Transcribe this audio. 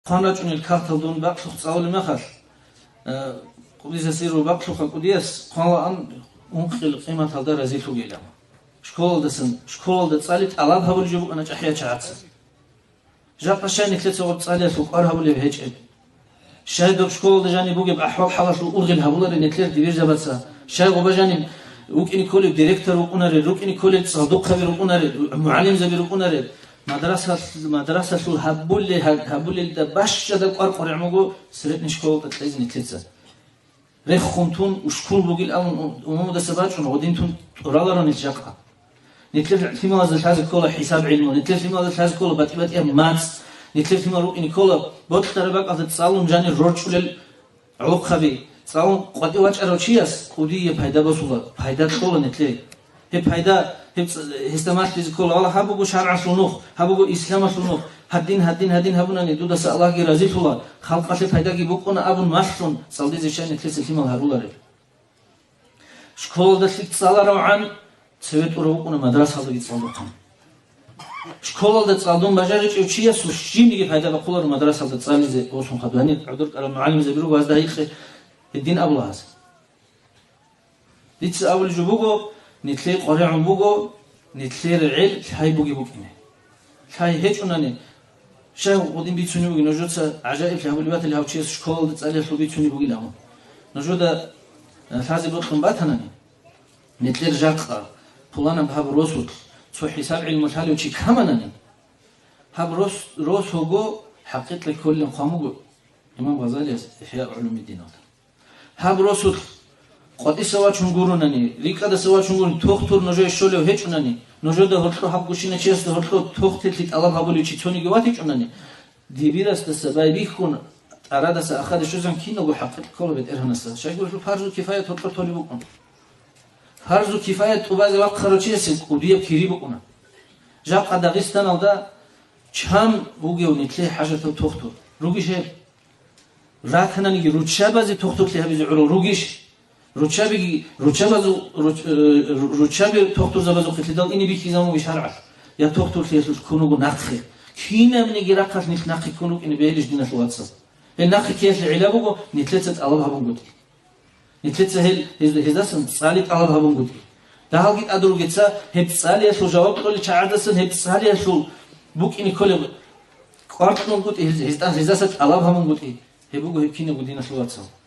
ხანრაჭუნილ ქართლდუნ ბაყლუხ წაული მახალ ყუდისასირო ბაყლუხა ყუდიას ხანლან უნყილ ყიმათალ და რაზილუგელა შკოლდა წალი ტალაბავული ჯუბყანა ჭაჰია ჩააც ჟაპაშანი ქლეცო წალი ასუ ყარაბული ჰეჭე შაიდო შკოლდა ჟანი ბუგებ აჰვალ ჰალაშ ურღილ ჰაბულარი ნეთლერ დივერჟაბაცა შაიგობა ჟანი უკინი კოლე დირექტორ უყუნარე რუკინი კოლე წადოხავი უყუნარე მუალიმ ზები უყუნარე مدرسة هبول ده باش ده قرقر عمو سرتني شكول تلازم نتلزا ريخ خمتون وشكول بقول أمم ده سباجون ودينتون رالرون نتجاقا نتلف فيما هذا الحاجة كله حساب علمي نتلف فيما هذا الحاجة كله باتبات ماتس نتلف فيما روقني كله بوت تربك على تصالون جاني روتشول العلق خبي تصالون قدي واج أروتشياس قدي يبهيدا بسولا بهيدا كله نتلف هي بهيدا هستمات فيزيكول الله هبوغو شرع سنوخ هبوغو إسلام سنوخ هدين هبوناني دودا سأله كي رزيت الله خلق أشي فايدا كي بقونا أبون ماشون سالدي زيشان نتلس الهمال هرولاري شكول دا سلك تصالارو عن تسويت أروقونا مدرسة هذا يتصالوكم شكول دا تصالدون بجاريش اوشيا سوشيني كي فايدا بقولار مدرسة هذا تصالي زي اوسون خدواني عدورك على معالم زبيرو وازدا هيخي الدين أبو لهاز ديتس أول جبوغو نتلي قريع بوجو نتلي العيل هاي بوجي بوجينه هاي هيك أناني شاي قديم بيتوني بوجي نجود عجائب في هؤلاء اللي هاوتشيس شكول تسأله شو بيتوني بوجي لهم نجود هذا بيخدم باتناني نتلي رجاق فلانا بهاب روسود سو حساب علم الحالي وشي كماناني هاب روس هوجو حقيقة لكل مقامو إمام غزالي إحياء علوم الدين هاب روسود قدي سوا چونگورونانی ریکادا سوا چونگورون توختور نوجه شوله هچونانی نوجه ده هرتلو حبگوشینه چیست ده هرتلو توختلی طلب هبولی چی چونی گواتی چونانی دیبیرست سبای بیخون اراده سه آخر شوزن کی نگو حقیقت کلو بید ارهنسته شاید گوشلو فرض و کفایت هرتلو تولی بکن فرض و کفایت تو بعضی وقت خروچی هستید قدیه کیری بکنه جاب قداغستان alda چم بوگیو نتلی حاجت توختور روگیش راتنانی روچه بازی توختور لی هبیز علو روگیش روچابي توختور زبازو قتلدال إني بيكيزامو بشرع يا توختور فيسوس كونو ناقخي كينا من يجرا قف نتناقي كونو إني بيلش دينا الواتساب الناقي كيس العلابو نتلتت الله بونغودي نتلتت هزاسن صالح الله بونغودي ده هالجيت أدرو جتسا هب صالح شو جواب كل شعادسن هب صالح شو بوك إني كل قارت نقول هزاسن الله بونغودي هبوغو هب كينا بدينا الواتساب